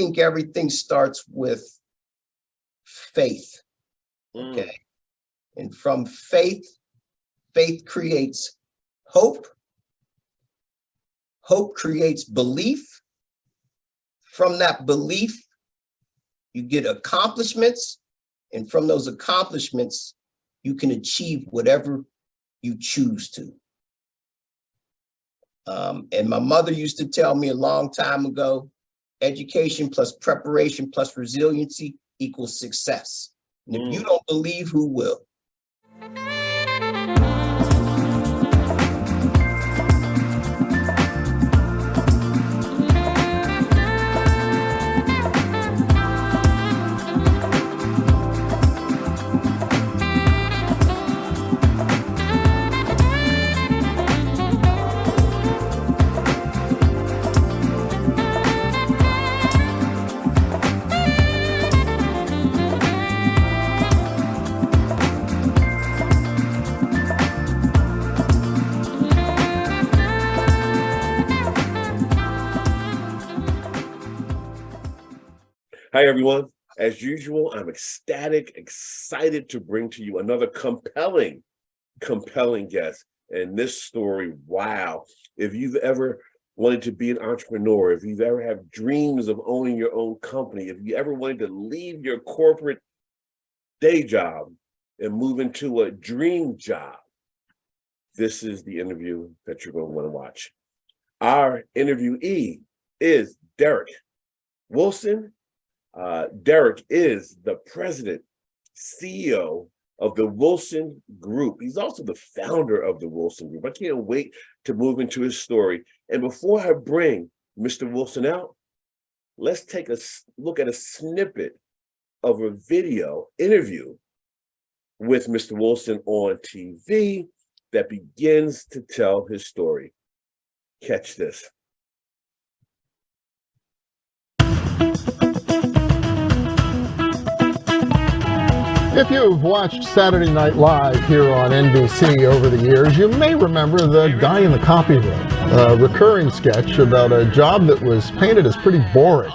think everything starts with faith. Okay. And from faith creates hope. Hope creates belief. From that belief, you get accomplishments. And from those accomplishments, you can achieve whatever you choose to. And my mother used to tell me a long time ago, education plus preparation plus resiliency equals success. And if you don't believe, who will? Hi, everyone. As usual, I'm ecstatic, excited to bring to you another compelling guest. And this story, wow. If you've ever wanted to be an entrepreneur, if you've ever had dreams of owning your own company, if you ever wanted to leave your corporate day job and move into a dream job, this is the interview that you're going to want to watch. Our interviewee is Derrick Wilson. Derrick is the president, CEO of the Wilson Group. He's also the founder of the Wilson Group. I can't wait to move into his story. And before I bring Mr. Wilson out, let's take a look at a snippet of a video interview with Mr. Wilson on TV that begins to tell his story. Catch this. If you've watched Saturday Night Live here on NBC over the years, you may remember the guy in the copy room, a recurring sketch about a job that was painted as pretty boring.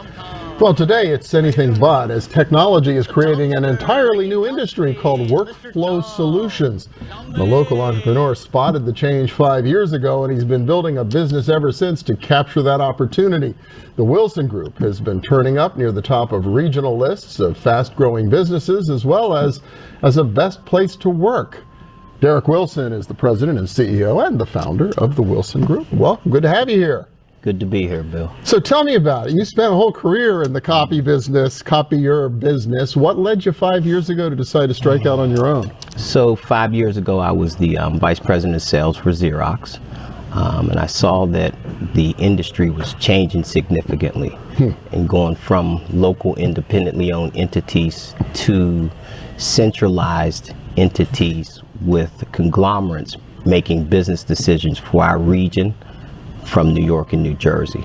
Well, today it's anything but, as technology is creating an entirely new industry called workflow solutions. The local entrepreneur spotted the change 5 years ago, and he's been building a business ever since to capture that opportunity. The Wilson Group has been turning up near the top of regional lists of fast-growing businesses, as well as a best place to work. Derrick Wilson is the president and CEO and the founder of the Wilson Group. Welcome, good to have you here. Good to be here, Bill. So tell me about it. You spent a whole career in the copy business, copier business. What led you 5 years ago to decide to strike out on your own? So 5 years ago, I was the vice president of sales for Xerox. And I saw that the industry was changing significantly and going from local independently owned entities to centralized entities with conglomerates making business decisions for our region from New York and New Jersey,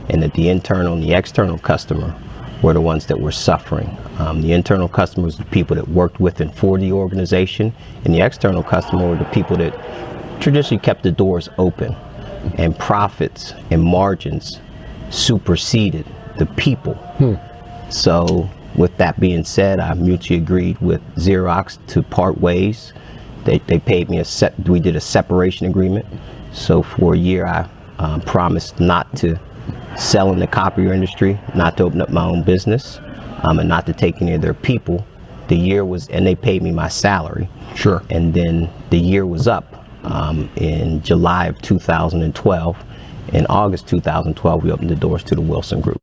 and that the internal and the external customer were the ones that were suffering. The internal customer was the people that worked with and for the organization, and the external customer were the people that traditionally kept the doors open, and profits and margins superseded the people. So with that being said, I mutually agreed with Xerox to part ways. They paid me we did a separation agreement. So for a year I promised not to sell in the copier industry, not to open up my own business, and not to take any of their people. The year was, and they paid me my salary. Sure. And then the year was up in July of 2012. In August 2012, we opened the doors to the Wilson Group.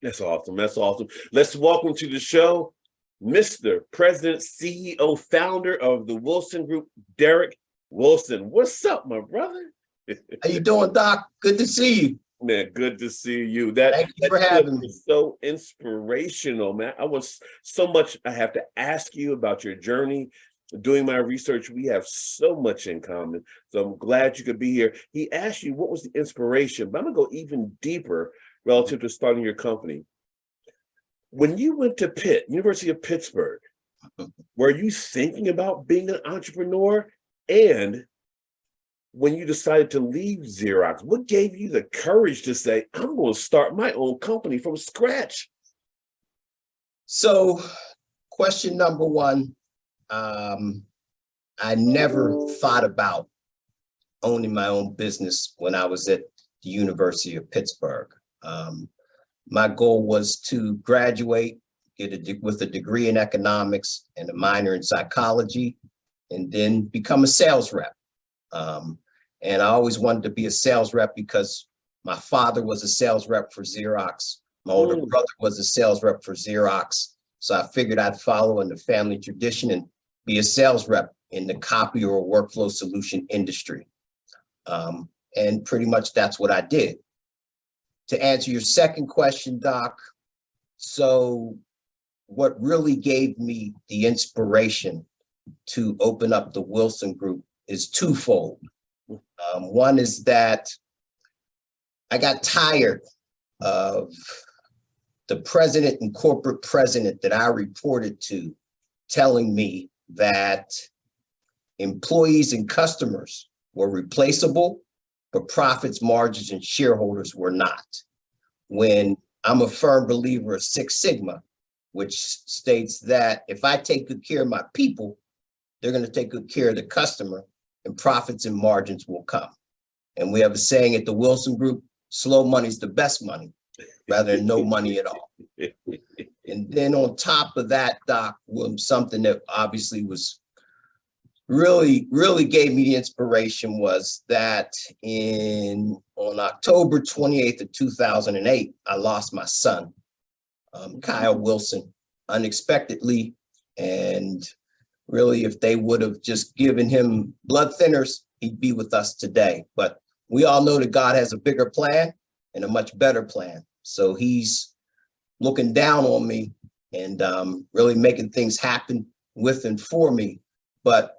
That's awesome. That's awesome. Let's welcome to the show, Mr. President, CEO, founder of the Wilson Group, Derrick Wilson. What's up, my brother? How you doing, Doc? Good to see you. Man, good to see you. Thank you for having me. So inspirational, man. I have to ask you about your journey. Doing my research, we have so much in common. So I'm glad you could be here. He asked you what was the inspiration, but I'm gonna go even deeper relative to starting your company. When you went to Pitt, University of Pittsburgh, were you thinking about being an entrepreneur? And when you decided to leave Xerox, what gave you the courage to say, I'm going to start my own company from scratch? So question number one, I never thought about owning my own business when I was at the University of Pittsburgh. My goal was to graduate, with a degree in economics and a minor in psychology, and then become a sales rep. And I always wanted to be a sales rep because my father was a sales rep for Xerox. My older brother was a sales rep for Xerox. So I figured I'd follow in the family tradition and be a sales rep in the copy or workflow solution industry. And pretty much that's what I did. To answer your second question, Doc, so what really gave me the inspiration to open up the Wilson Group is twofold. One is that I got tired of the president and corporate president that I reported to telling me that employees and customers were replaceable, but profits, margins, and shareholders were not. When I'm a firm believer of Six Sigma, which states that if I take good care of my people, they're going to take good care of the customer, and profits and margins will come. And we have a saying at the Wilson Group, slow money is the best money, rather than no money at all. And then on top of that, Doc, something that obviously was really gave me the inspiration was that on October 28th of 2008, I lost my son, Kyle Wilson, unexpectedly. And really, if they would have just given him blood thinners, he'd be with us today. But we all know that God has a bigger plan and a much better plan. So he's looking down on me and really making things happen with and for me. But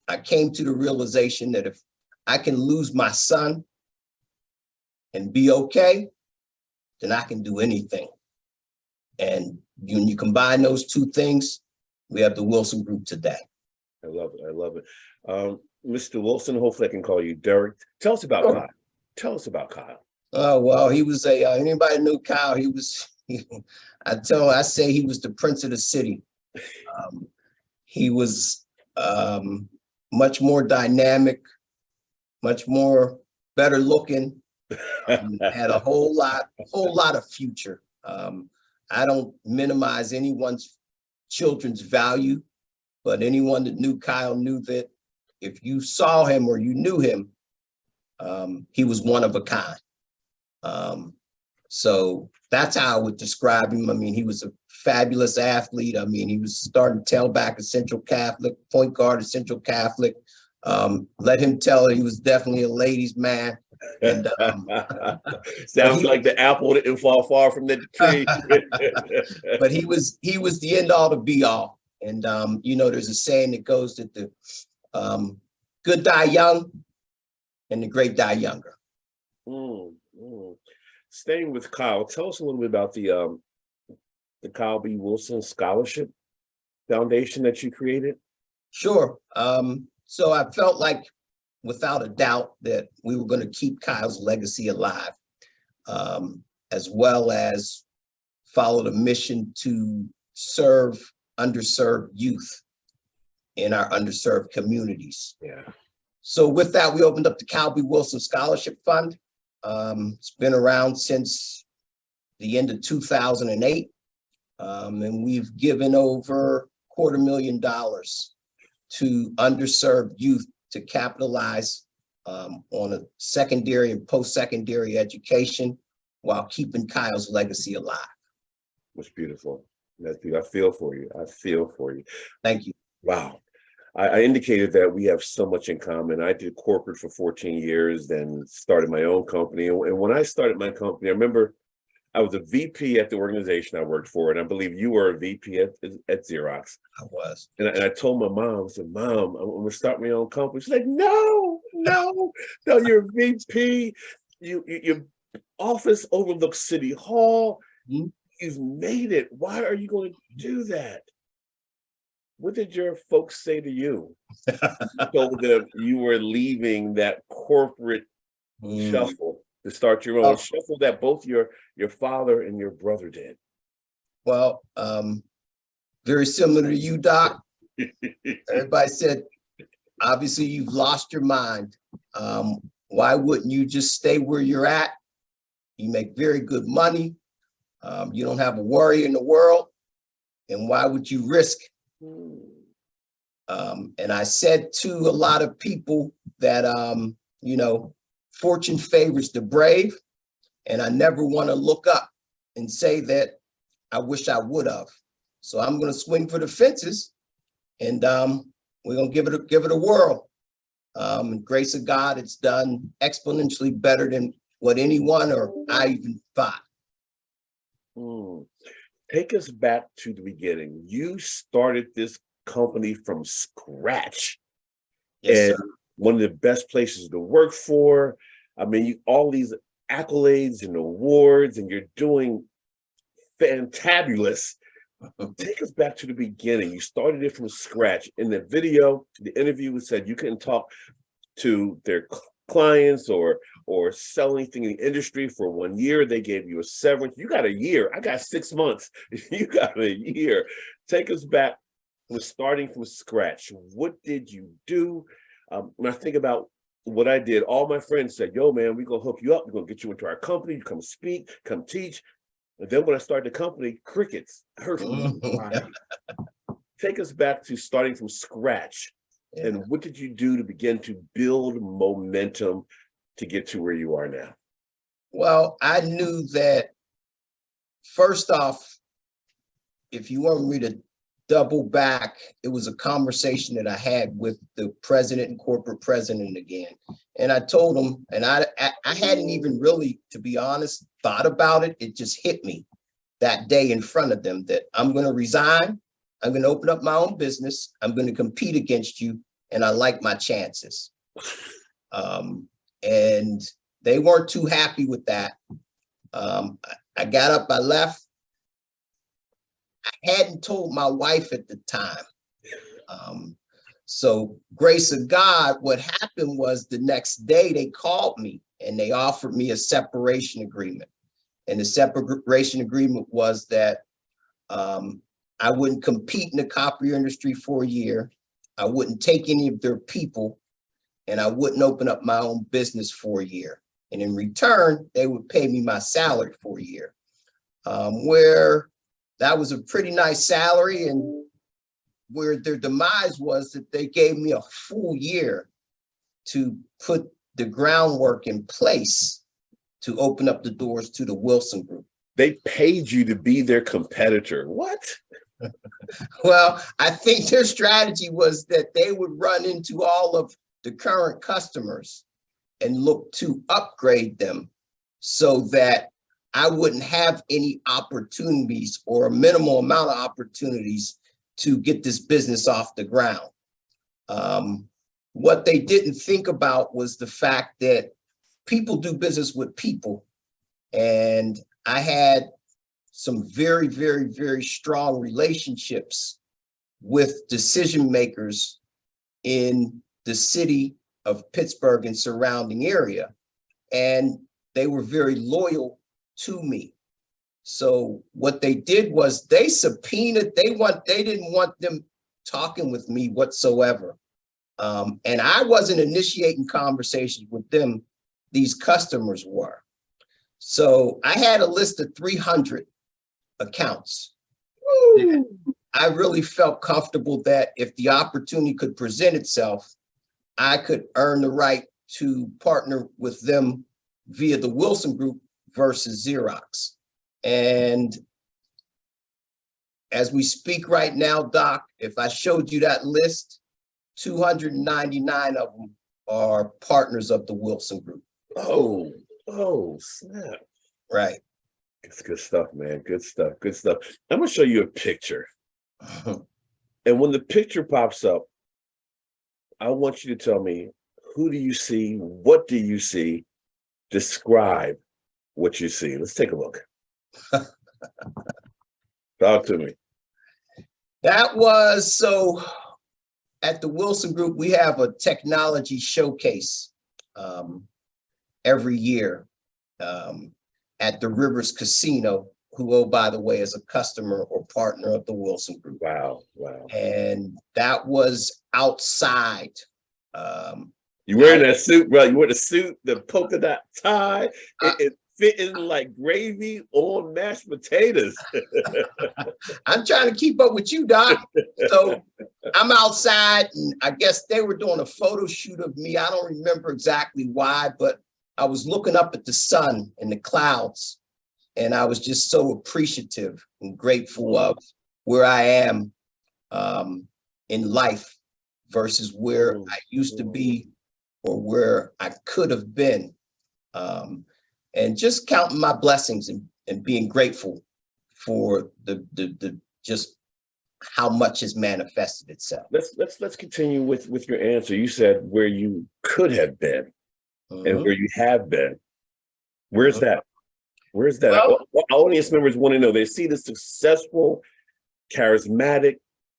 I came to the realization that if I can lose my son and be okay, then I can do anything. And when you combine those two things, we have the Wilson Group today. I love it. I love it. Mr. Wilson, hopefully I can call you Derrick. Tell us about Kyle. Tell us about Kyle. Oh, well, he was anybody knew Kyle, I say he was the prince of the city. He was much more dynamic, much more better looking, had a whole lot of future. I don't minimize anyone's children's value, but anyone that knew Kyle knew that if you saw him or you knew him, he was one of a kind. So that's how I would describe him. I mean, he was a fabulous athlete. I mean, he was starting tailback at Central Catholic, point guard at Central Catholic. Let him tell it, he was definitely a ladies' man. And sounds like the apple didn't fall far from the tree. But he was the end all to be all. And there's a saying that goes that the good die young and the great die younger. Staying with Kyle, tell us a little bit about the Kyle B. Wilson Scholarship Foundation that you created. Sure. So I felt like, without a doubt, that we were going to keep Kyle's legacy alive, as well as follow the mission to serve underserved youth in our underserved communities. Yeah. So with that, we opened up the Kyle B. Wilson Scholarship Fund. It's been around since the end of 2008, and we've given over $250,000 to underserved youth to capitalize on a secondary and post-secondary education while keeping Kyle's legacy alive. That's beautiful. That's beautiful. I feel for you. I feel for you. Thank you. Wow. I indicated that we have so much in common. I did corporate for 14 years, then started my own company. And when I started my company, I remember I was a VP at the organization I worked for, and I believe you were a VP at Xerox. I was. And I told my mom, I said, Mom, I'm going to start my own company. She's like, no, you're a VP. Your office overlooks City Hall. Mm-hmm. You've made it. Why are you going to do that? What did your folks say to you? You told them you were leaving that corporate shuffle to start your own shuffle that both your father and your brother did. Well, very similar to you, Doc. Everybody said, obviously, you've lost your mind. Why wouldn't you just stay where you're at? You make very good money. You don't have a worry in the world. And why would you risk? And I said to a lot of people that, you know, fortune favors the brave. And I never want to look up and say that I wish I would have. So I'm going to swing for the fences, and we're going to give it a whirl. Grace of God, it's done exponentially better than what anyone or I even thought. Take us back to the beginning. You started this company from scratch. Yes, and sir. One of the best places to work for. I mean, you all these accolades and awards, and you're doing fantabulous. Take us back to the beginning. You started it from scratch. In the video, the interview said you couldn't talk to their clients or sell anything in the industry for 1 year. They gave you a severance. You got a year. I got 6 months. You got a year. Take us back to starting from scratch. What did you do? When I think about what I did, all my friends said, yo, man, we're going to hook you up. We're going to get you into our company. You come speak, come teach. And then when I started the company, crickets. Take us back to starting from scratch. Yeah. And what did you do to begin to build momentum to get to where you are now? Well, I knew that, first off, if you want me to double back, it was a conversation that I had with the president and corporate president again. And I told him, and I hadn't even really, to be honest, thought about it. It just hit me that day in front of them that I'm going to resign. I'm going to open up my own business. I'm going to compete against you. And I like my chances. And they weren't too happy with that. I got up, I left. I hadn't told my wife at the time. So grace of God, what happened was the next day they called me and they offered me a separation agreement. And the separation agreement was that I wouldn't compete in the copier industry for a year. I wouldn't take any of their people, and I wouldn't open up my own business for a year. And in return, they would pay me my salary for a year, where that was a pretty nice salary. And where their demise was that they gave me a full year to put the groundwork in place to open up the doors to the Wilson Group. They paid you to be their competitor. What? Well, I think their strategy was that they would run into all of the current customers and look to upgrade them so that I wouldn't have any opportunities or a minimal amount of opportunities to get this business off the ground. What they didn't think about was the fact that people do business with people. And I had some very, very, very strong relationships with decision makers in the city of Pittsburgh and surrounding area. And they were very loyal to me. So what they did was they subpoenaed, they didn't want them talking with me whatsoever. And I wasn't initiating conversations with them. These customers were. So I had a list of 300 accounts. I really felt comfortable that if the opportunity could present itself, I could earn the right to partner with them via the Wilson Group versus Xerox. And as we speak right now, Doc, if I showed you that list, 299 of them are partners of the Wilson Group. Oh, snap. Right. It's good stuff, man. Good stuff. Good stuff. I'm going to show you a picture. And when the picture pops up, I want you to tell me, who do you see? What do you see? Describe what you see. Let's take a look. Talk to me. That was so at the Wilson Group, we have a technology showcase every year at the Rivers Casino, who, oh, by the way, is a customer or partner of the Wilson Group. Wow, wow. And that was outside. You wearing that suit, bro? You wear the suit, the polka dot tie, it fitting like gravy on mashed potatoes. I'm trying to keep up with you, Doc. So I'm outside, and I guess they were doing a photo shoot of me. I don't remember exactly why, but I was looking up at the sun and the clouds, and I was just so appreciative and grateful of where I am in life versus where I used to be or where I could have been. And just counting my blessings and being grateful for the just how much has manifested itself. Let's continue with your answer. You said where you could have been and where you have been. Where's that? Where's that? Well, our audience members want to know. They see the successful, charismatic,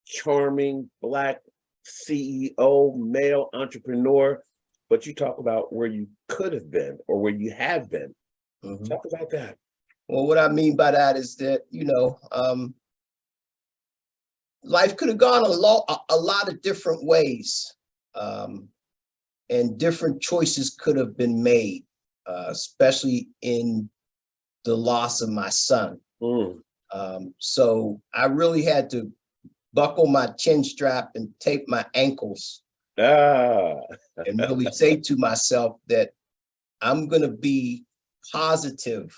charming Black CEO, male entrepreneur, but you talk about where you could have been or where you have been. Talk about that. Well, what I mean by that is that, life could have gone a lot of different ways, and different choices could have been made, especially in the loss of my son. So I really had to buckle my chin strap and tape my ankles and really say to myself that I'm going to be positive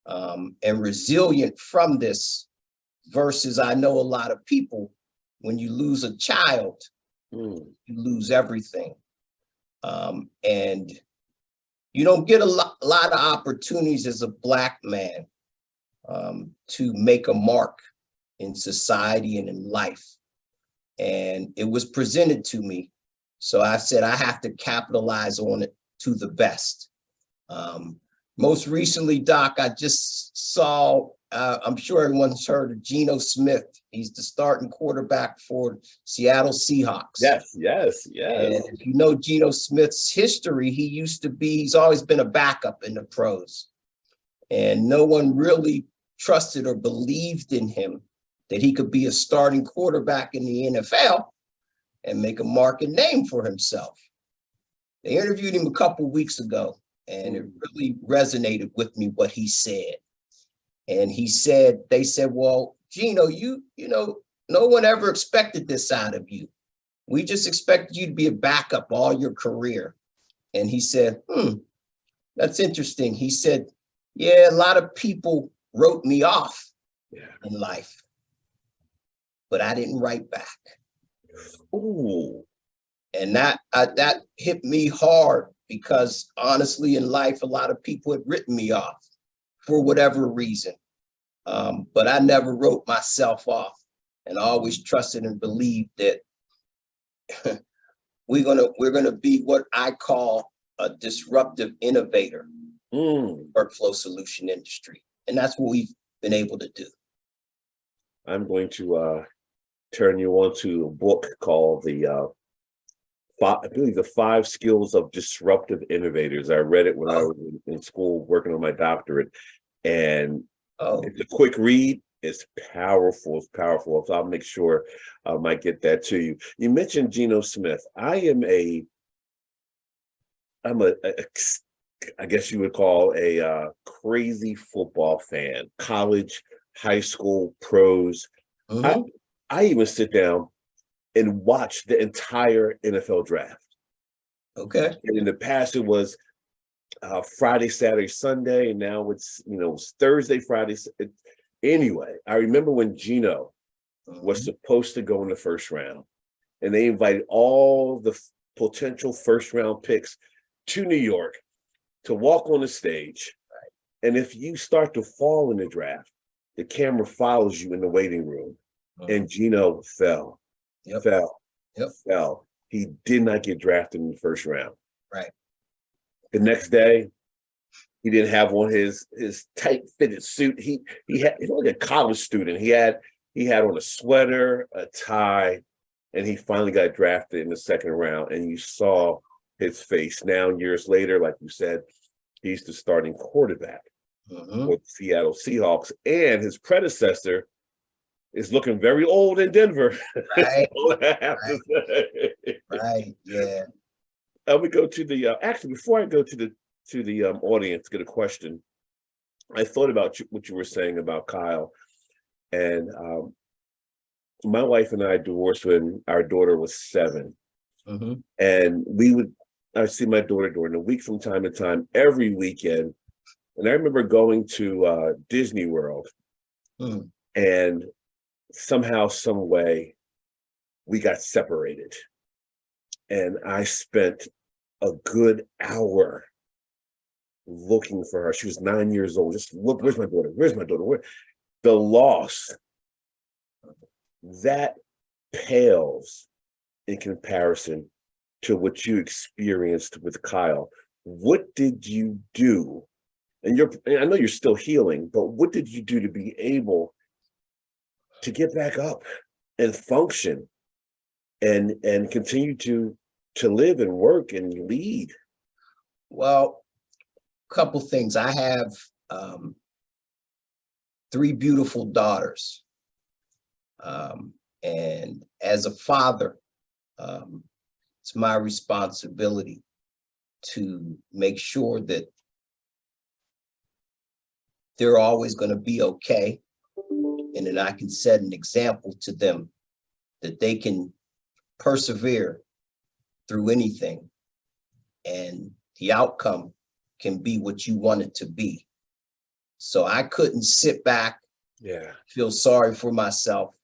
and resilient from this, versus I know a lot of people, when you lose a child, you lose everything. And you don't get a lot of opportunities as a Black man to make a mark in society and in life. And it was presented to me. So I said, I have to capitalize on it to the best. Most recently, Doc, I just saw, I'm sure everyone's heard of Geno Smith. He's the starting quarterback for Seattle Seahawks. Yes. And if you know Geno Smith's history, he's always been a backup in the pros. And no one really trusted or believed in him that he could be a starting quarterback in the NFL and make a mark and name for himself. They interviewed him a couple of weeks ago, and it really resonated with me what he said. And they said, well, Geno, you know, no one ever expected this out of you. We just expected you to be a backup all your career. And he said, that's interesting. He said, yeah, a lot of people wrote me off in life, but I didn't write back. Ooh. And that hit me hard, because honestly, in life, a lot of people had written me off for whatever reason. But I never wrote myself off, and I always trusted and believed that we're gonna be what I call a disruptive innovator, workflow solution industry. And that's what we've been able to do. I'm going to turn you on to a book called I believe the 5 Skills of Disruptive Innovators. I read it when I was in school working on my doctorate, and it's a quick read. It's powerful. It's powerful. So I'll make sure I might get that to you. You mentioned Geno Smith. I'm a I guess you would call a crazy football fan. College, high school, pros. I even sit down and watch the entire NFL draft. Okay. And in the past, it was Friday, Saturday, Sunday, and now it's Thursday, Friday. Anyway, I remember when Geno was supposed to go in the first round, and they invited all the potential first round picks to New York to walk on the stage. And if you start to fall in the draft, the camera follows you in the waiting room. And Geno fell. Fell. He did not get drafted in the first round. Right. The next day, he didn't have on his tight fitted suit. He was like a college student. He had He had on a sweater, a tie, and he finally got drafted in the second round. And you saw his face. Now, years later, like you said, he's the starting quarterback with Seattle Seahawks. And his predecessor is looking very old in Denver. Right. All I have to say. Right. Yeah. We go to the actually before I go to the audience, get a question. I thought about what you were saying about Kyle, and my wife and I divorced when our daughter was 7, and I see my daughter during the week from time to time every weekend, and I remember going to Disney World, and somehow, some way, we got separated, and I spent a good hour looking for her. She was 9 years old. Just look, where's my daughter? Where's my daughter? Where? The loss that pales in comparison to what you experienced with Kyle. What did you do? And I know you're still healing, but what did you do to be able to get back up and function and continue to live and work and lead? Well, a couple things. I have 3 beautiful daughters. And as a father, it's my responsibility to make sure that they're always going to be okay. And that I can set an example to them that they can persevere through anything. And the outcome can be what you want it to be. So I couldn't sit back, feel sorry for myself,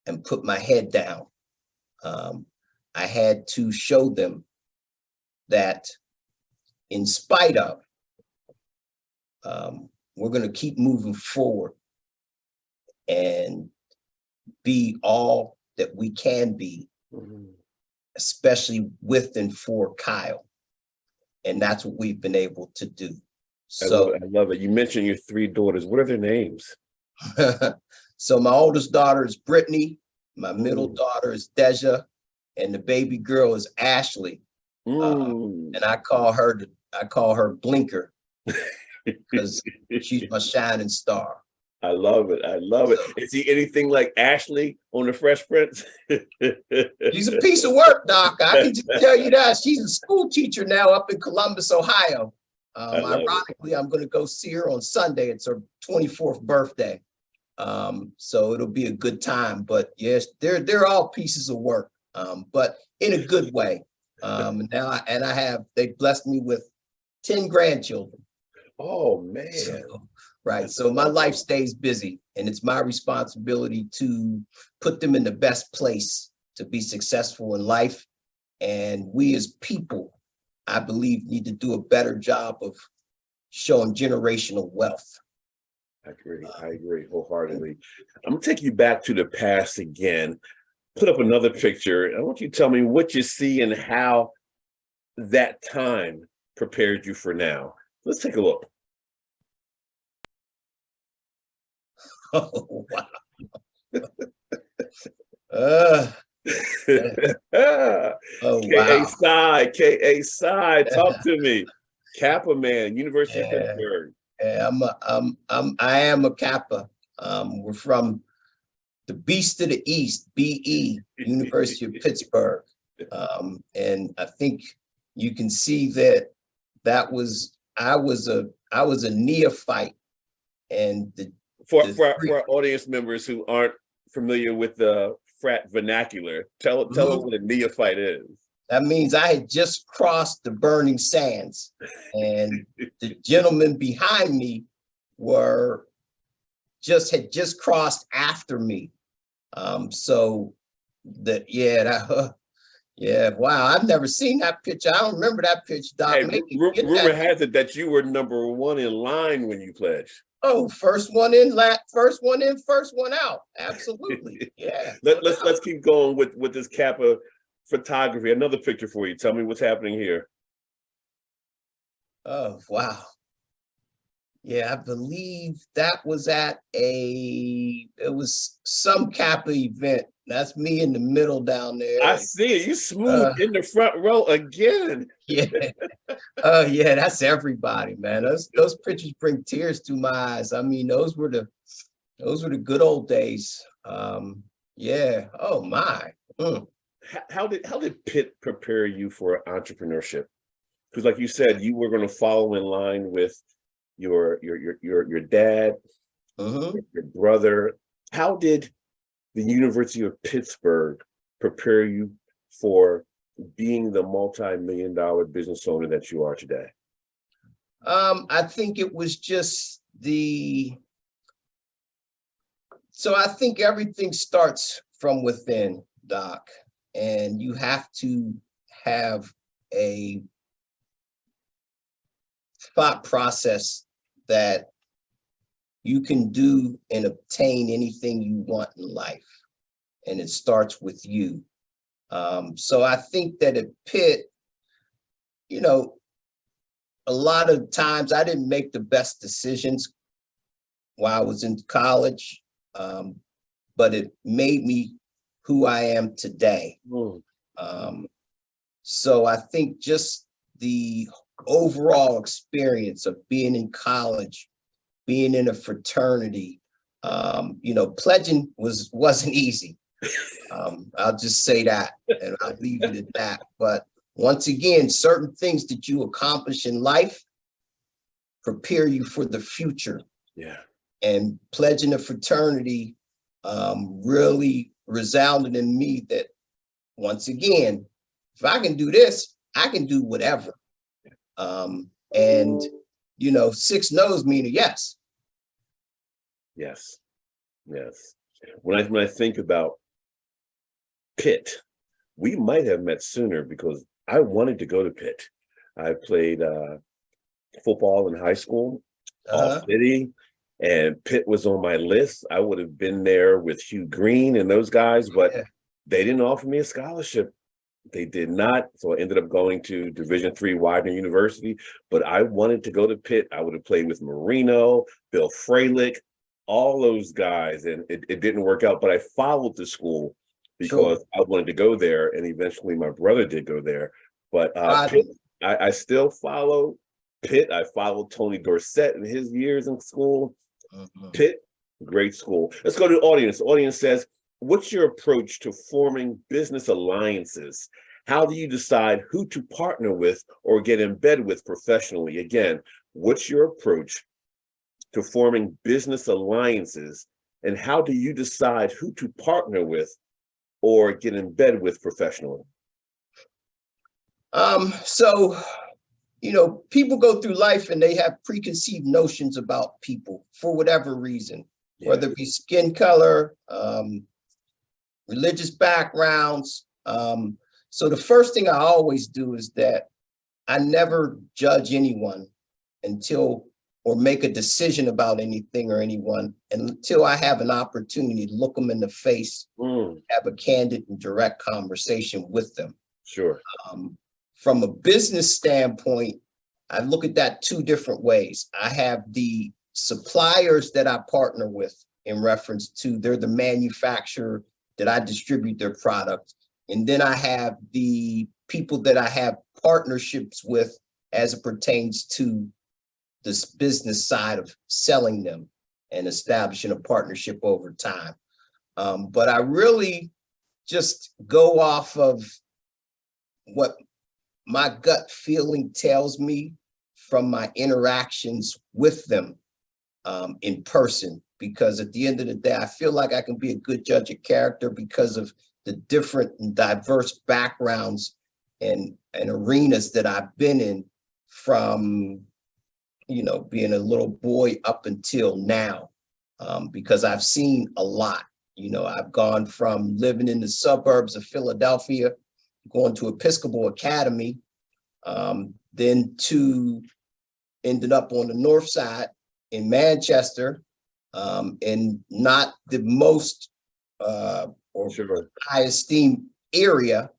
and put my head down. I had to show them that in spite of, we're going to keep moving forward and be all that we can be, especially with and for Kyle. And that's what we've been able to do. So I love it. You mentioned your 3 daughters. What are their names? So my oldest daughter is Brittany, my middle daughter is Deja, and the baby girl is Ashley. And I call her Blinker because she's my shining star. I love it. I love it. Is he anything like Ashley on the Fresh Prince? She's a piece of work, Doc. I can just tell you that. She's a school teacher now up in Columbus, Ohio. Ironically, I'm going to go see her on Sunday. It's her 24th birthday. So it'll be a good time. But yes, they're all pieces of work, but in a good way. They blessed me with 10 grandchildren. Oh, man. Right. So my life stays busy, and it's my responsibility to put them in the best place to be successful in life. And we as people, I believe, need to do a better job of showing generational wealth. I agree wholeheartedly. I'm going to take you back to the past again. Put up another picture. I want you to tell me what you see and how that time prepared you for now. Let's take a look. Oh, wow. K.A. Side, talk to me. Kappa man, University of Pittsburgh. Yeah, I am a Kappa. We're from the Beast of the East, BE, University of Pittsburgh. And I think you can see I was a neophyte, and for our audience members who aren't familiar with the frat vernacular, tell us what a neophyte is. That means I had just crossed the burning sands, and the gentlemen behind me had just crossed after me. Wow, I've never seen that picture. I don't remember that picture, Doc. Hey, rumor has it that you were number 1 in line when you pledged. Oh, first one in, first one out. Absolutely. Yeah. Let's keep going with this Kappa photography. Another picture for you. Tell me what's happening here. Oh, wow. Yeah, I believe that was at it was some Kappa event. That's me in the middle down there. I see it. You smooth Uh, in the front row again. yeah. Oh yeah, that's everybody, man. Those pictures bring tears to my eyes. I mean, those were the good old days. Yeah. Oh my. Mm. How did Pitt prepare you for entrepreneurship? Because, like you said, you were going to follow in line with your dad, Mhm. your brother. How did the University of Pittsburgh prepare you for being the multi-million-dollar business owner that you are today? I think it was just so I think everything starts from within, Doc, and you have to have a thought process that you can do and obtain anything you want in life. And it starts with you. So I think that at Pitt, you know, a lot of times I didn't make the best decisions while I was in college, but it made me who I am today. Mm. So I think just the overall experience of being in college, being in a fraternity, pledging wasn't easy. I'll just say that, and I'll leave it at that. But once again, certain things that you accomplish in life prepare you for the future. Yeah. And pledging a fraternity really resounded in me that, once again, if I can do this, I can do whatever. And 6 no's mean a yes. Yes. Yes. When I think about Pitt, we might have met sooner because I wanted to go to Pitt. I played football in high school, all Uh-huh. city, and Pitt was on my list. I would have been there with Hugh Green and those guys, but Yeah. they didn't offer me a scholarship. They did not. So I ended up going to Division III Widener University, but I wanted to go to Pitt. I would have played with Marino, Bill Fralick, all those guys, and it didn't work out, but I followed the school because Sure. I wanted to go there, and eventually my brother did go there. But I Pitt, I still follow Pitt. I followed Tony Dorsett in his years in school. Mhm. Pitt, great school. Let's go to the audience. The audience says, what's your approach to forming business alliances? How do you decide who to partner with or get in bed with professionally? Again, what's your approach to forming business alliances, and how do you decide who to partner with or get in bed with professionally? So people go through life and they have preconceived notions about people for whatever reason, whether it be skin color, religious backgrounds. So the first thing I always do is that I never judge anyone or make a decision about anything or anyone until I have an opportunity to look them in the face, have a candid and direct conversation with them. Sure. From a business standpoint, I look at that 2 different ways. I have the suppliers that I partner with in reference to they're the manufacturer that I distribute their product. And then I have the people that I have partnerships with as it pertains to this business side of selling them and establishing a partnership over time. But I really just go off of what my gut feeling tells me from my interactions with them in person, because at the end of the day, I feel like I can be a good judge of character because of the different and diverse backgrounds and arenas that I've been in, from being a little boy up until now, because I've seen a lot. I've gone from living in the suburbs of Philadelphia, going to Episcopal Academy, then to ended up on the north side in Manchester, in not the most or Sure. high esteemed area.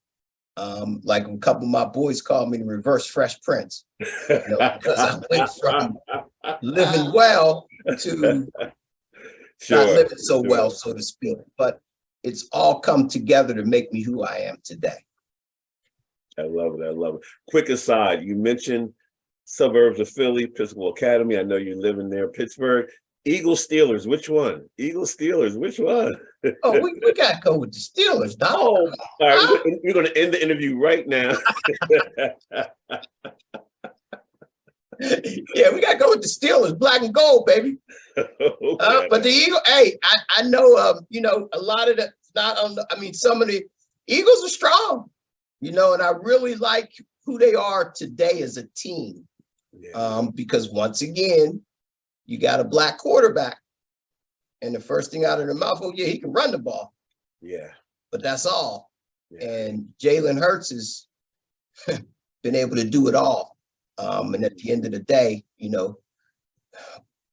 Like a couple of my boys call me the reverse Fresh Prince, because I went from living well to not Sure, living so well, sure. so to speak. But it's all come together to make me who I am today. I love it. I love it. Quick aside, you mentioned suburbs of Philly, Episcopal Academy. I know you're living there, Pittsburgh. Eagles, Steelers, which one? Eagles, Steelers, which one? Oh, we got to go with the Steelers, Doc. Oh, all right. We're going to end the interview right now. Yeah, we got to go with the Steelers, black and gold, baby. Okay. But the Eagles, hey, I know, you know, a lot of the, not on the, I mean, some of the Eagles are strong, you know, and I really like who they are today as a team. Yeah. Because once again, you got a black quarterback, and the first thing out of their mouth, oh yeah, he can run the ball, Yeah. but that's all. Yeah. And Jalen Hurts has been able to do it all. And at the end of the day, you know,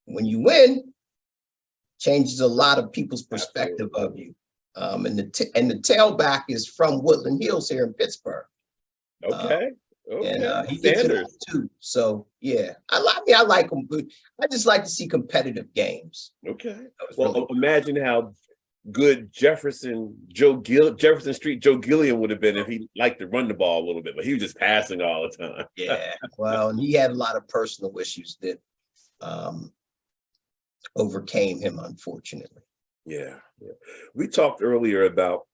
when you win, changes a lot of people's perspective of you. And the tailback is from Woodland Hills here in Pittsburgh. Okay. Okay. And he gets it Sanders. up too. So yeah, I like him, but I just like to see competitive games. Okay. That was Well, really- imagine how good Jefferson Street Joe Gilliam would have been if he liked to run the ball a little bit, but he was just passing all the time. yeah. Well, and he had a lot of personal issues that overcame him, unfortunately. Yeah. Yeah. We talked earlier about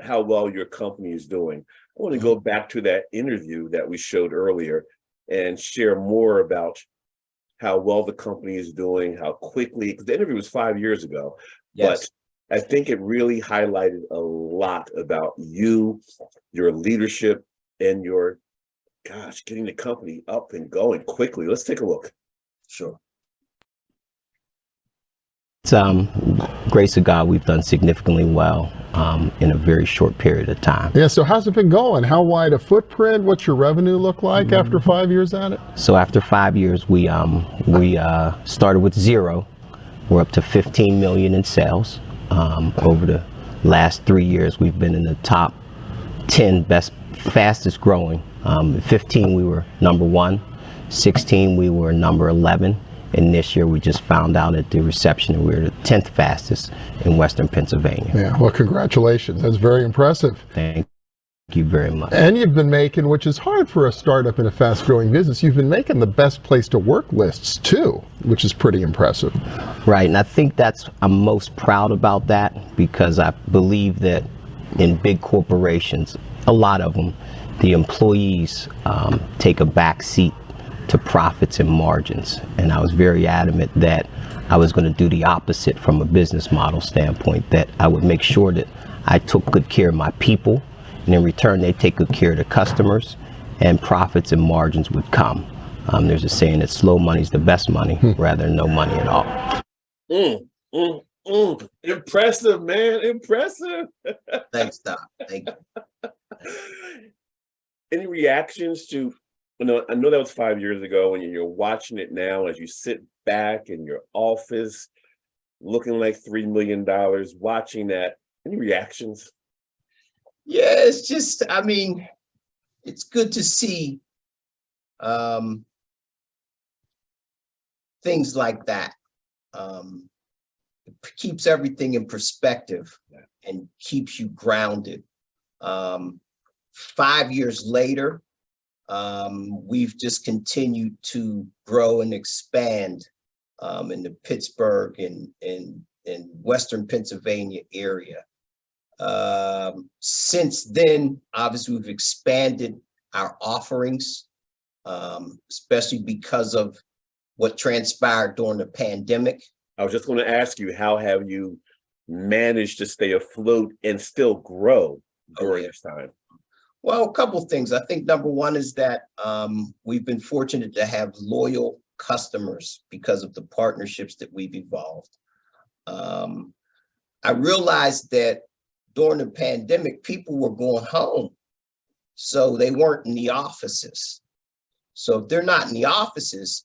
how well your company is doing. I want to go back to that interview that we showed earlier and share more about how well the company is doing, how quickly, because the interview was 5 years ago, Yes. but I think it really highlighted a lot about you, your leadership, and your, getting the company up and going quickly. Let's take a look. Sure. It's grace of God, we've done significantly well in a very short period of time. Yeah, so how's it been going? How wide a footprint? What's your revenue look like after 5 years at it? So after 5 years, we started with zero. We're up to 15 million in sales. Over the last 3 years, we've been in the top 10 fastest growing. 15, we were number 1. 16, we were number 11. And this year, we just found out at the reception that we were the 10th fastest in Western Pennsylvania. Yeah, well, congratulations. That's very impressive. Thank you very much. And you've been making, which is hard for a startup in a fast-growing business, you've been making the best place to work lists too, which is pretty impressive. Right, and I think I'm most proud about that because I believe that in big corporations, a lot of them, the employees take a back seat to profits and margins. And I was very adamant that I was going to do the opposite from a business model standpoint, that I would make sure that I took good care of my people, and in return, they take good care of the customers, and profits and margins would come. There's a saying that slow money is the best money, rather than no money at all. Impressive, man. Impressive. Thanks, Doc. Thank you. Any reactions to, I know that was 5 years ago, and you're watching it now as you sit back in your office, looking like $3 million, watching that. Any reactions? Yeah, it's just, I mean, it's good to see things like that. It keeps everything in perspective and keeps you grounded. 5 years later, we've just continued to grow and expand in the Pittsburgh and Western Pennsylvania area. Since then, obviously, we've expanded our offerings, especially because of what transpired during the pandemic. I was just going to ask you, how have you managed to stay afloat and still grow during this time? Well, a couple of things. I think number one is that we've been fortunate to have loyal customers because of the partnerships that we've evolved. I realized that during the pandemic, people were going home, so they weren't in the offices. So if they're not in the offices,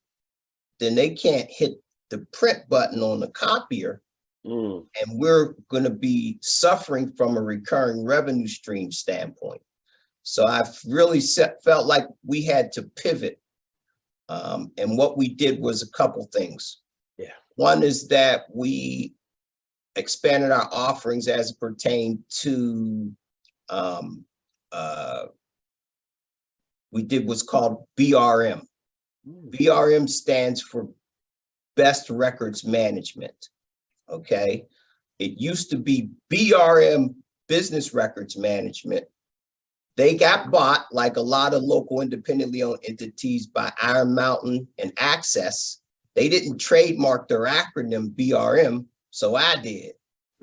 then they can't hit the print button on the copier, and we're going to be suffering from a recurring revenue stream standpoint. So I've really felt like we had to pivot And what we did was a couple things. Yeah. One is that we expanded our offerings as it pertained to, we did what's called BRM. BRM stands for Best Records Management. Okay. It used to be BRM, Business Records Management. They got bought, like a lot of local independently owned entities, by Iron Mountain and Access. They didn't trademark their acronym BRM, so I did.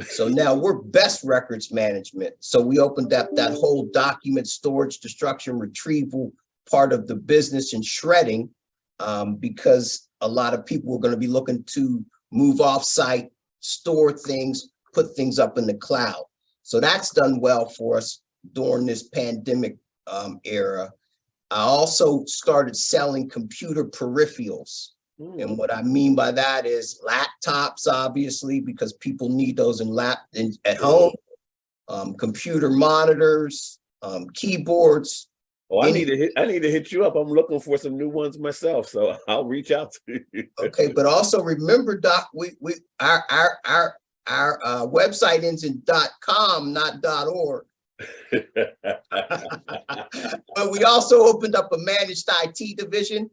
So now we're Best Records Management. So we opened up that whole document storage, destruction, retrieval part of the business and shredding, because a lot of people were going to be looking to move off site, store things, put things up in the cloud. So that's done well for us during this pandemic era. I also started selling computer peripherals. And what I mean by that is laptops, obviously, because people need those at home, computer monitors, keyboards. Oh, I need to hit you up. I'm looking for some new ones myself, so I'll reach out to you. Okay, but also remember, Doc, our website ends in .com, not .org. But we also opened up a managed IT division,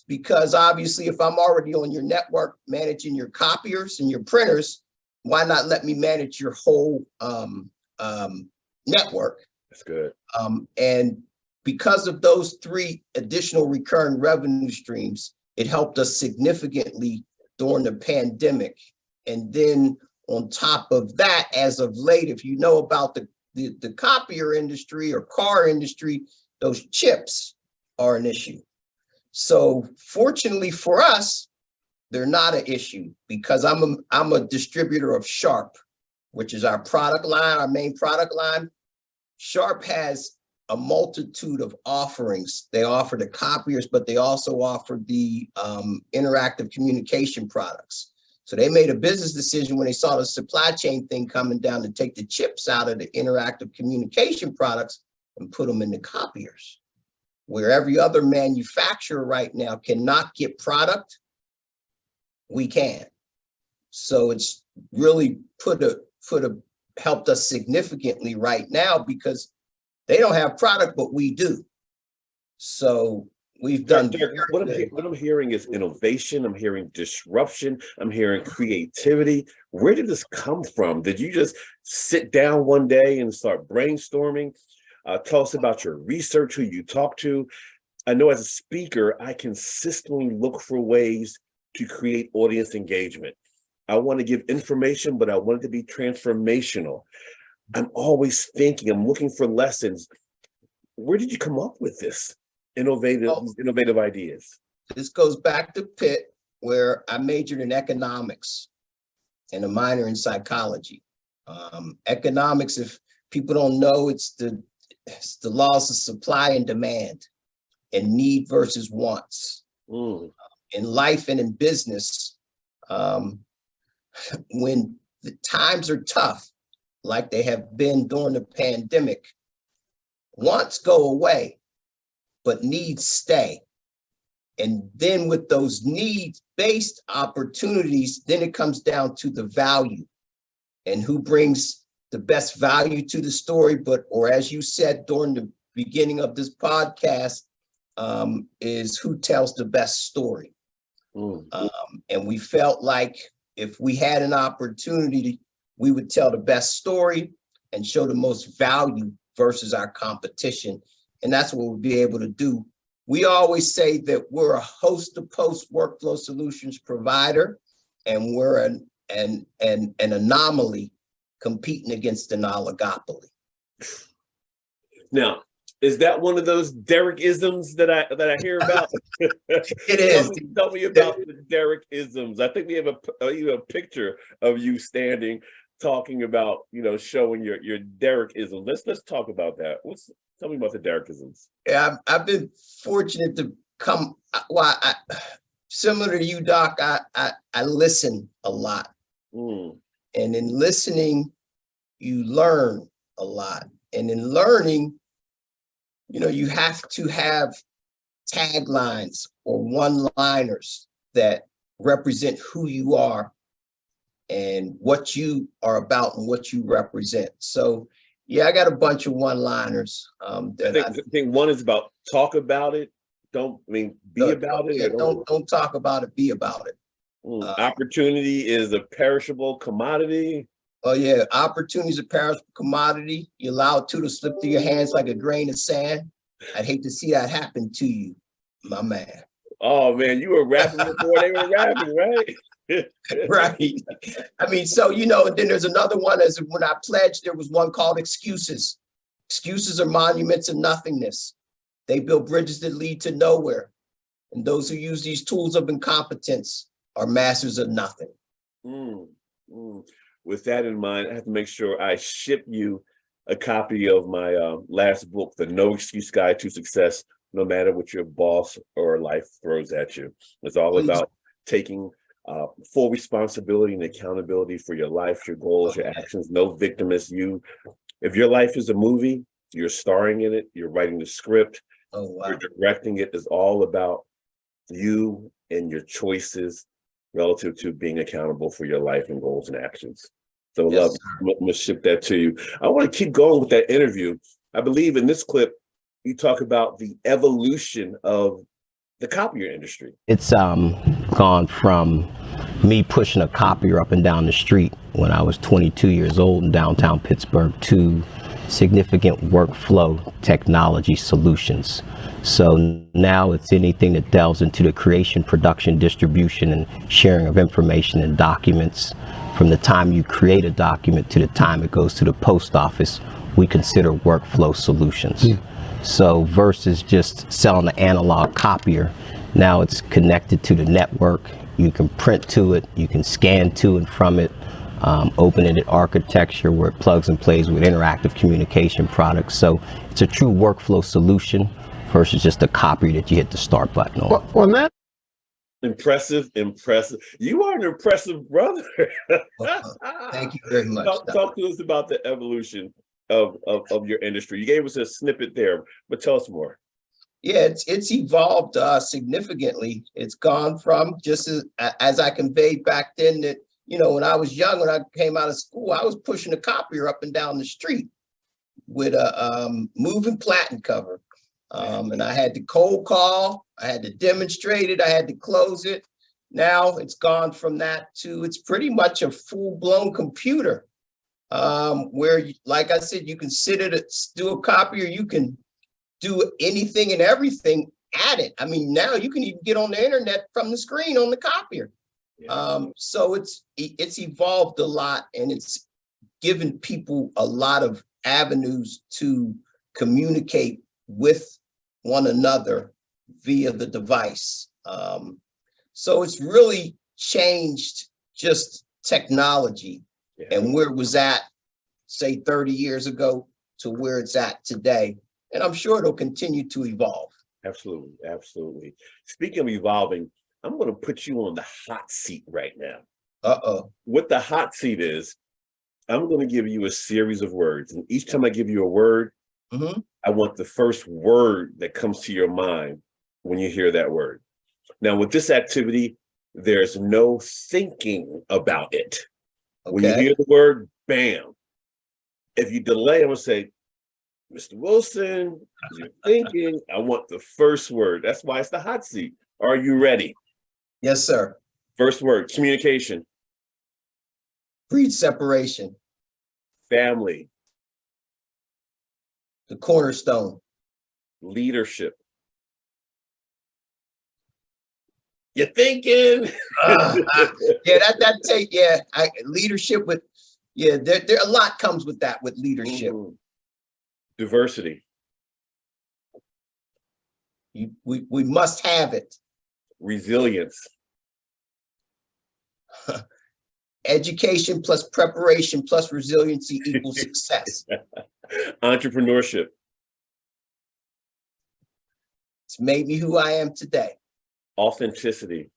because obviously if I'm already on your network managing your copiers and your printers, why not let me manage your whole network? That's good. And because of those 3 additional recurring revenue streams, it helped us significantly during the pandemic. And then on top of that, as of late, if you know about the copier industry or car industry, those chips are an issue. So fortunately for us, they're not an issue, because I'm a distributor of Sharp, which is our product line, our main product line. Sharp has a multitude of offerings. They offer the copiers, but they also offer the interactive communication products. So they made a business decision when they saw the supply chain thing coming down to take the chips out of the interactive communication products and put them in the copiers. Where every other manufacturer right now cannot get product, we can. So it's really helped us significantly right now, because they don't have product, but we do. So we've done. What I'm hearing is innovation. I'm hearing disruption. I'm hearing creativity. Where did this come from? Did you just sit down one day and start brainstorming? Tell us about your research, who you talk to. I know as a speaker, I consistently look for ways to create audience engagement. I want to give information, but I want it to be transformational. I'm always thinking, I'm looking for lessons. Where did you come up with this innovative ideas? This goes back to Pitt, where I majored in economics and a minor in psychology. Economics, if people don't know, it's the laws of supply and demand and need versus wants. In life and in business, when the times are tough, like they have been during the pandemic, wants go away, but needs stay. And then with those needs-based opportunities, then it comes down to the value and who brings the best value to the story, or as you said during the beginning of this podcast, is who tells the best story. And we felt like if we had an opportunity, we would tell the best story and show the most value versus our competition. And that's what we'll be able to do. We always say that we're a host-to-post workflow solutions provider, and we're an anomaly competing against an oligopoly. Now, is that one of those Derrick-isms that I hear about? It is. Tell me about the Derrick-isms. I think we have a picture of you standing, talking about, showing your Derrick-ism. Let's talk about that. Tell me about the Derrick-isms. Yeah, I've been fortunate to come. Well, similar to you, Doc, I listen a lot. And in listening, you learn a lot. And in learning, you have to have taglines or one-liners that represent who you are and what you are about and what you represent. So yeah, I got a bunch of one-liners. I think one is about talk about it. Be about it. Yeah, don't talk about it, be about it. Opportunity is a perishable commodity. Oh yeah, opportunity is a perishable commodity. You allow two to slip through your hands like a grain of sand. I'd hate to see that happen to you, my man. Oh man, you were rapping before they were rapping, right? Right. I mean, so, and then there's another one as when I pledged, there was one called excuses. Excuses are monuments of nothingness. They build bridges that lead to nowhere. And those who use these tools of incompetence are masters of nothing. With that in mind, I have to make sure I ship you a copy of my last book, The No Excuse Guide to Success, no matter what your boss or life throws at you. It's all about taking full responsibility and accountability for your life, your goals, your actions. No victim is you. If your life is a movie, you're starring in it, you're writing the script, you're directing it. It's all about you and your choices relative to being accountable for your life and goals and actions. So I'm gonna ship that to you. I want to keep going with that interview. I believe in this clip, you talk about the evolution of the copier industry. It's gone from me pushing a copier up and down the street when I was 22 years old in downtown Pittsburgh to significant workflow technology solutions. So now it's anything that delves into the creation, production, distribution, and sharing of information and documents. From the time you create a document to the time it goes to the post office, we consider workflow solutions. So versus just selling an analog copier, now it's connected to the network. You can print to it, you can scan to and from it, open-ended architecture where it plugs and plays with interactive communication products. So it's a true workflow solution versus just a copier that you hit the start button on. Well, that Impressive. You are an impressive brother. Thank you very much. Talk to us about the evolution of your industry. You gave us a snippet there, but tell us more. Yeah, it's evolved significantly. It's gone from just as I conveyed back then that, when I was young, when I came out of school, I was pushing a copier up and down the street with a moving platen cover. And I had to cold call, I had to demonstrate it, I had to close it. Now it's gone from that to it's pretty much a full-blown computer where, like I said, you can sit at do a copier, you can do anything and everything at it. I mean, now you can even get on the internet from the screen on the copier. So it's evolved a lot, and it's given people a lot of avenues to communicate with one another via the device. So it's really changed just technology and where it was at, say 30 years ago to where it's at today. And I'm sure it'll continue to evolve. Absolutely. Speaking of evolving, I'm going to put you on the hot seat right now. What the hot seat is, I'm going to give you a series of words. And each time I give you a word, I want the first word that comes to your mind when you hear that word. Now, with this activity, there's no thinking about it. When you hear the word, bam. If you delay, I'm going to say, Mr. Wilson, you're thinking. I want the first word. That's why it's the hot seat. Are you ready? Yes, sir. First word, communication. Breed separation. Family. The cornerstone. Leadership. You're thinking. Leadership with, there a lot comes with that, with leadership. Diversity. We must have it. Resilience. Education plus preparation plus resiliency equals success. Entrepreneurship. It's made me who I am today. Authenticity.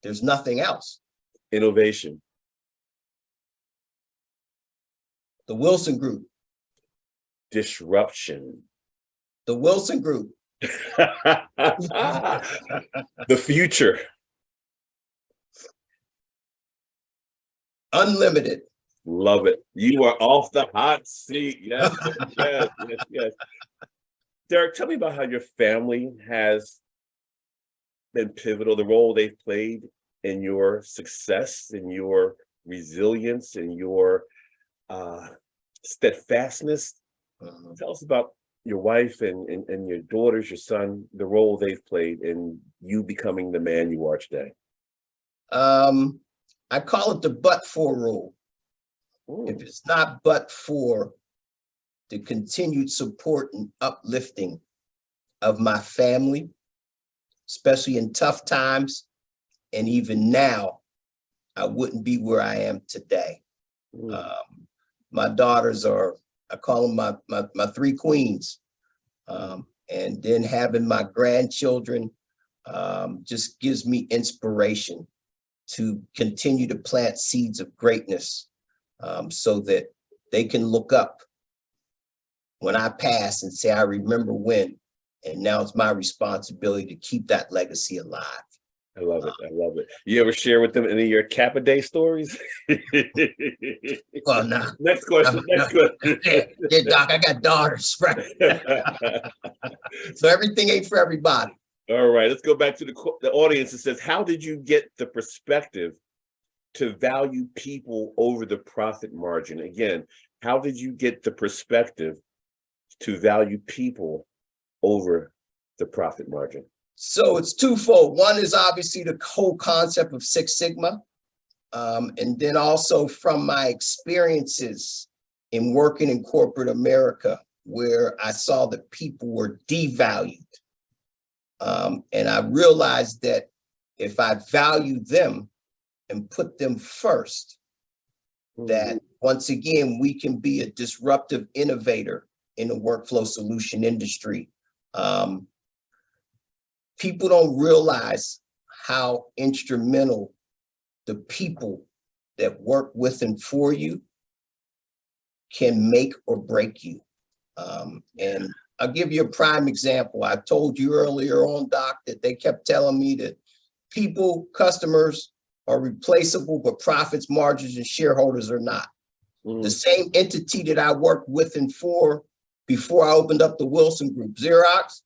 There's nothing else. Innovation. The Wilson Group. Disruption. The Wilson Group. The future. Unlimited. Love it. You are off the hot seat. Yes, yes, yes, yes. Derrick, tell me about how your family has been pivotal, the role they've played in your success, in your resilience, in your steadfastness. Tell us about your wife and your daughters, your son, the role they've played in you becoming the man you are today. I call it the but-for rule. Ooh. If it's not but for the continued support and uplifting of my family, especially in tough times, and even now, I wouldn't be where I am today. My daughters are, I call them my three queens. And then having my grandchildren just gives me inspiration to continue to plant seeds of greatness, so that they can look up when I pass and say, I remember when, and now it's my responsibility to keep that legacy alive. I love it. I love it. You ever share with them any of your Kappa Day stories? Well, no. Next question. Next question. Yeah, Doc, I got daughters, right? So everything ain't for everybody. All right, let's go back to the audience. It says, how did you get the perspective to value people over the profit margin? Again, how did you get the perspective to value people over the profit margin? So it's twofold. One is obviously the whole concept of Six Sigma. And then also from my experiences in working in corporate America, where I saw that people were devalued. And I realized that if I value them and put them first, that once again, we can be a disruptive innovator in the workflow solution industry. People don't realize how instrumental the people that work with and for you can make or break you. And I'll give you a prime example. I told you earlier on, Doc, that they kept telling me that people, customers are replaceable, but profits, margins, and shareholders are not. The same entity that I worked with and for before I opened up the Wilson Group, Xerox,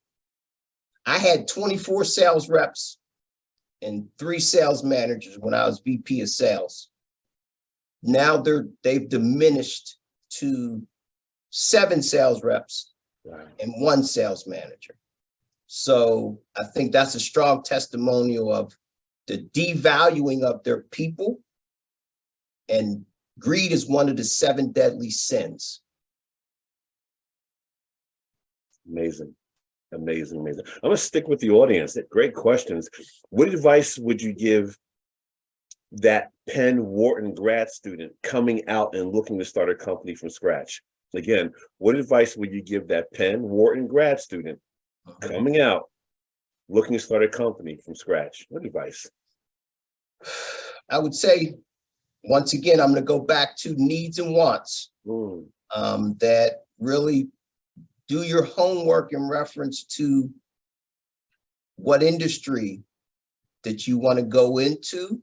I had 24 sales reps and 3 sales managers when I was VP of sales. Now they've diminished to 7 sales reps and 1 sales manager. So I think that's a strong testimonial of the devaluing of their people, and greed is one of the 7 deadly sins. Amazing. Amazing, amazing. I'm going to stick with the audience. Great questions. What advice would you give that Penn Wharton grad student coming out and looking to start a company from scratch? Again, what advice would you give that Penn Wharton grad student coming out looking to start a company from scratch? What advice? I would say, once again, I'm going to go back to needs and wants. That really do your homework in reference to what industry that you want to go into,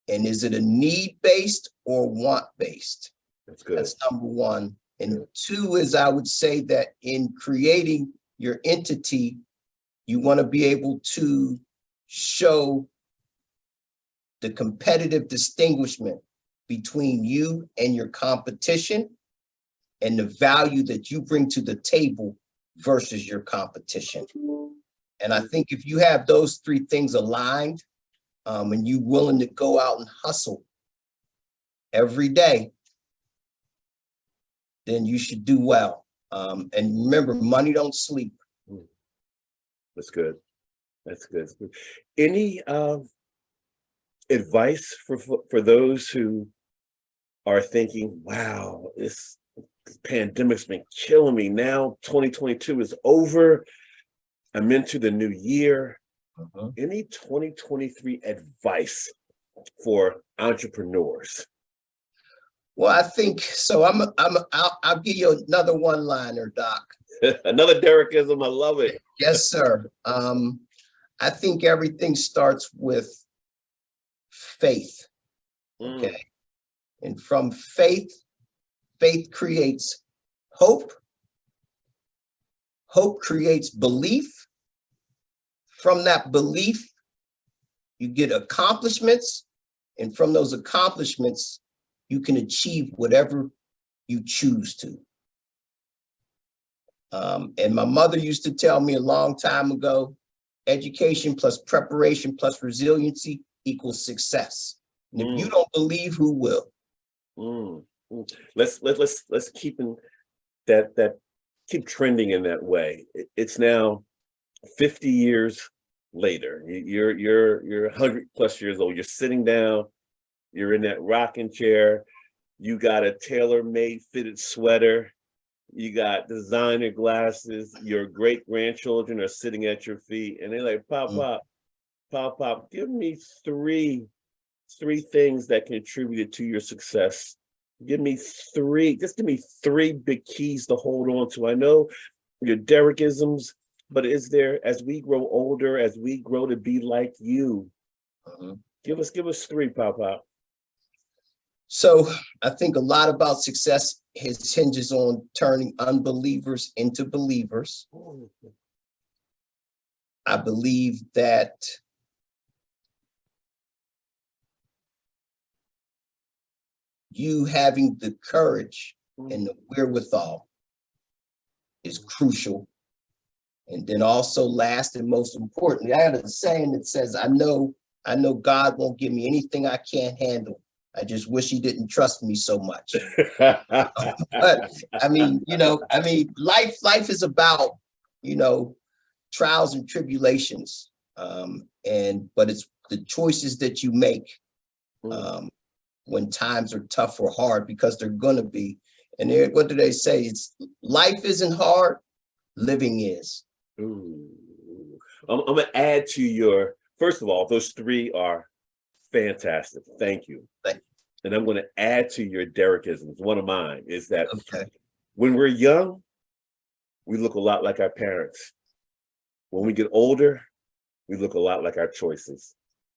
and is it a need-based or want-based? That's good. That's number 1. And 2 is, I would say that in creating your entity, you want to be able to show the competitive distinguishment between you and your competition, and the value that you bring to the table versus your competition. And I think if you have those 3 things aligned, and you're willing to go out and hustle every day, then you should do well. And remember, money don't sleep. That's good. That's good. That's good. Any advice for those who are thinking, wow, this pandemic's been killing me. Now 2022 is over. I'm into the new year. Any 2023 advice for entrepreneurs? Well, I think so. I'll give you another one-liner, Doc. Another Derrickism. I love it. Yes, sir. I think everything starts with faith. Okay. And from faith, faith creates hope. Hope creates belief. From that belief, you get accomplishments. And from those accomplishments, you can achieve whatever you choose to. And my mother used to tell me a long time ago, education plus preparation plus resiliency equals success. And if you don't believe, who will? Let's keep in that keep trending in that way. It's now 50 years later. You're 100 plus years old. You're sitting down. You're in that rocking chair. You got a tailor-made fitted sweater. You got designer glasses. Your great grandchildren are sitting at your feet, and they're like, Pop, give me three things that contributed to your success. Give me three big keys to hold on to. I know your Derrickisms, but is there, as we grow older, as we grow to be like you, give us three, Pop. So I think a lot about success hinges on turning unbelievers into believers. I believe that you having the courage and the wherewithal is crucial. And then also last and most importantly, I had a saying that says, I know God won't give me anything I can't handle. I just wish he didn't trust me so much. But I mean, life is about, trials and tribulations. But it's the choices that you make when times are tough or hard, because they're gonna be. And what do they say? It's life isn't hard, living is. Ooh. I'm gonna add to your, first of all, those three are fantastic. Thank you. And I'm going to add to your Derrickisms. One of mine is that when we're young, we look a lot like our parents. When we get older, we look a lot like our choices.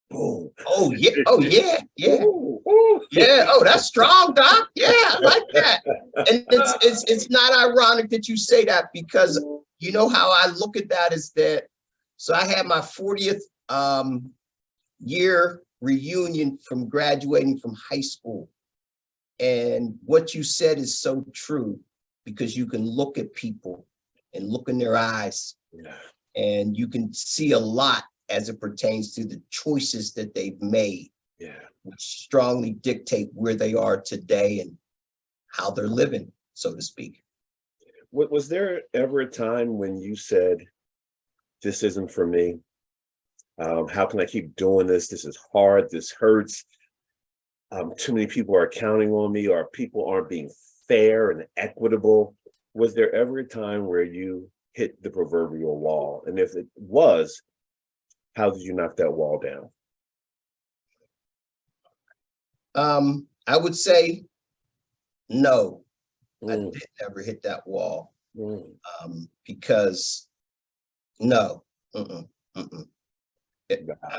Boom. Oh yeah. Oh yeah. Yeah. Ooh. Yeah. Oh, that's strong, Doc. Yeah, I like that. And it's not ironic that you say that, because you know how I look at that is that. So I had my 40th year reunion from graduating from high school. And what you said is so true, because you can look at people and look in their eyes, and you can see a lot as it pertains to the choices that they've made, which strongly dictate where they are today and how they're living, so to speak. Was there ever a time when you said, this isn't for me? How can I keep doing this? This is hard. This hurts. Too many people are counting on me, or people aren't being fair and equitable. Was there ever a time where you hit the proverbial wall? And if it was, how did you knock that wall down? I would say no, I did never hit that wall. Because no, I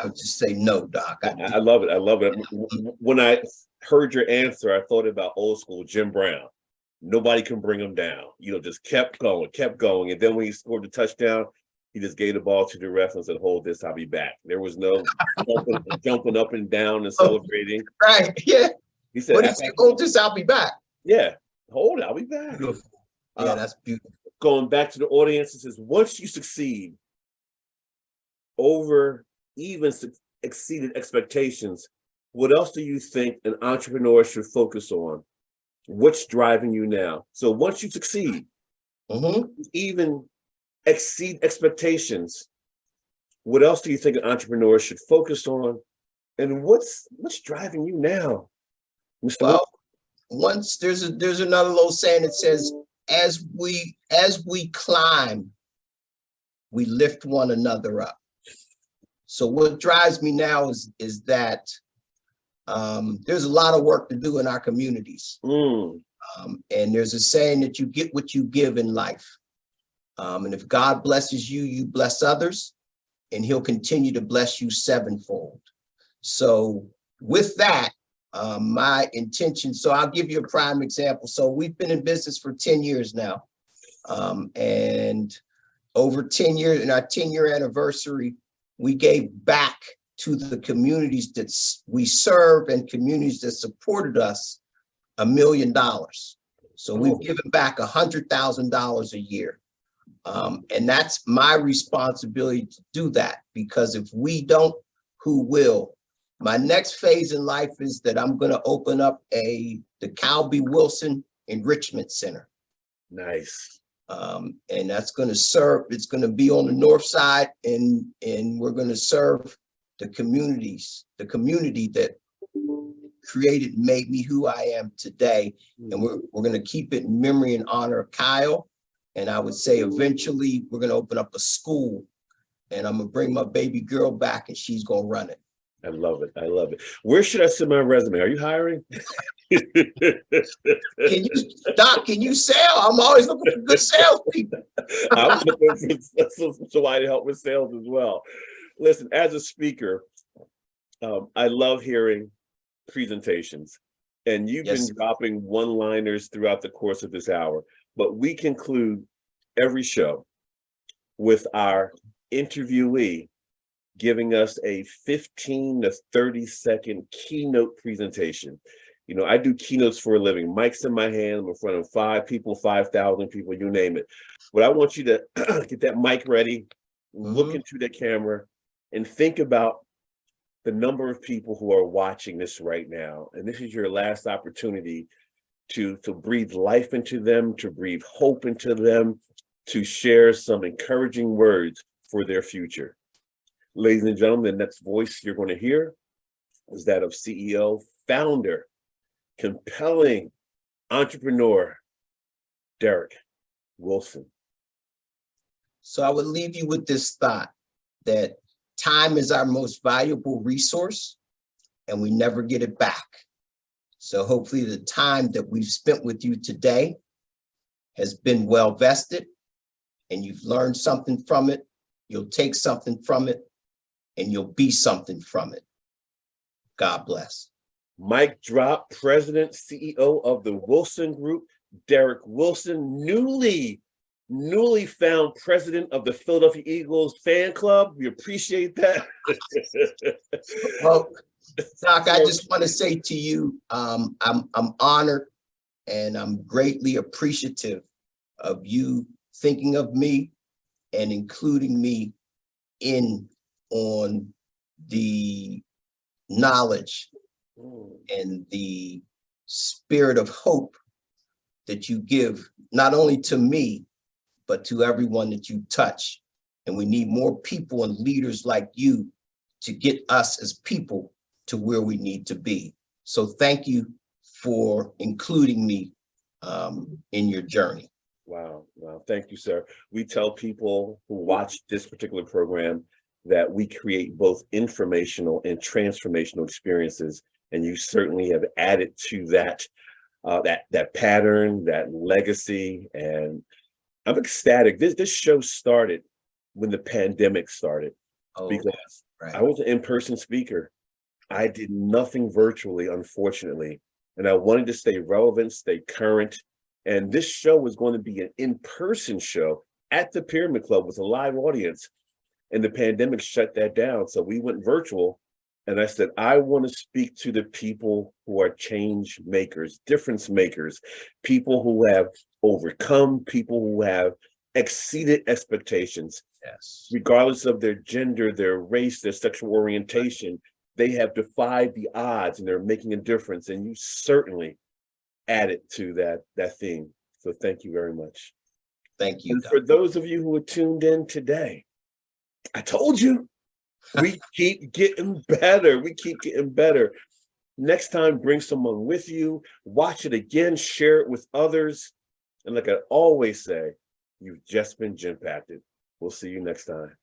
would just say no, Doc. I love it. I love it. When I heard your answer, I thought about old school Jim Brown. Nobody can bring him down. Just kept going. And then when he scored the touchdown, he just gave the ball to the ref and said, hold this, I'll be back. There was no jumping up and down and celebrating. Right, yeah. He said, what is it? Hold this, I'll be back. Yeah, hold it, I'll be back. Beautiful. Yeah, that's beautiful. Going back to the audience, it says, once you succeed, even exceeded expectations, what else do you think an entrepreneur should focus on? What's driving you now? So once you succeed, even exceed expectations, what else do you think an entrepreneur should focus on? And what's driving you now, Mr. Well, once there's another little saying that says, as we climb, we lift one another up. So what drives me now is that there's a lot of work to do in our communities. And there's a saying that you get what you give in life. And if God blesses you, you bless others, and he'll continue to bless you sevenfold. So with that, my intention, so I'll give you a prime example. So we've been in business for 10 years now. And over 10 years, in our 10-year anniversary, we gave back to the communities that we serve and communities that supported us $1 million. So we've given back $100,000 a year. And that's my responsibility to do that, because if we don't, who will? My next phase in life is that I'm going to open up the Calby Wilson Enrichment Center. Nice. And that's going to serve, it's going to be on the north side, and we're going to serve the community that created, made me who I am today. And we're going to keep it in memory and honor of Kyle. And I would say eventually we're going to open up a school, and I'm going to bring my baby girl back, and she's going to run it. I love it. I love it. Where should I send my resume? Are you hiring? Doc, can you sell? I'm always looking for good salespeople. I'm looking for somebody to help with sales as well. Listen, as a speaker, I love hearing presentations, and you've been dropping one-liners throughout the course of this hour, but we conclude every show with our interviewee giving us a 15 to 30 second keynote presentation. You know, I do keynotes for a living. Mic's in my hand. I'm in front of 5 people, 5,000 people, you name it. But I want you to get that mic ready, look into the camera, and think about the number of people who are watching this right now. And this is your last opportunity to breathe life into them, to breathe hope into them, to share some encouraging words for their future. Ladies and gentlemen, the next voice you're going to hear is that of CEO, founder, compelling entrepreneur, Derrick Wilson. So I would leave you with this thought that time is our most valuable resource, and we never get it back. So hopefully the time that we've spent with you today has been well vested, and you've learned something from it. You'll take something from it, and you'll be something from it. God bless. Mic drop. President, CEO of the Wilson Group, Derrick Wilson, newly found president of the Philadelphia Eagles fan club. We appreciate that. Well, Doc, I just want to say to you, I'm honored, and I'm greatly appreciative of you thinking of me and including me on the knowledge and the spirit of hope that you give, not only to me, but to everyone that you touch. And we need more people and leaders like you to get us as people to where we need to be. So thank you for including me in your journey. Wow. Thank you, sir. We tell people who watch this particular program that we create both informational and transformational experiences. And you certainly have added to that, that pattern, that legacy. And I'm ecstatic. This show started when the pandemic started, because I was an in-person speaker. I did nothing virtually, unfortunately. And I wanted to stay relevant, stay current. And this show was going to be an in-person show at the Pyramid Club with a live audience. And the pandemic shut that down. So we went virtual. And I said, I want to speak to the people who are change makers, difference makers, people who have overcome, people who have exceeded expectations. Yes. Regardless of their gender, their race, their sexual orientation, they have defied the odds and they're making a difference. And you certainly added to that theme. So thank you very much. Thank you. And for those of you who are tuned in today, I told you, we keep getting better. We keep getting better. Next time, bring someone with you, watch it again, share it with others. And like I always say, you've just been Gym-Pacted. We'll see you next time.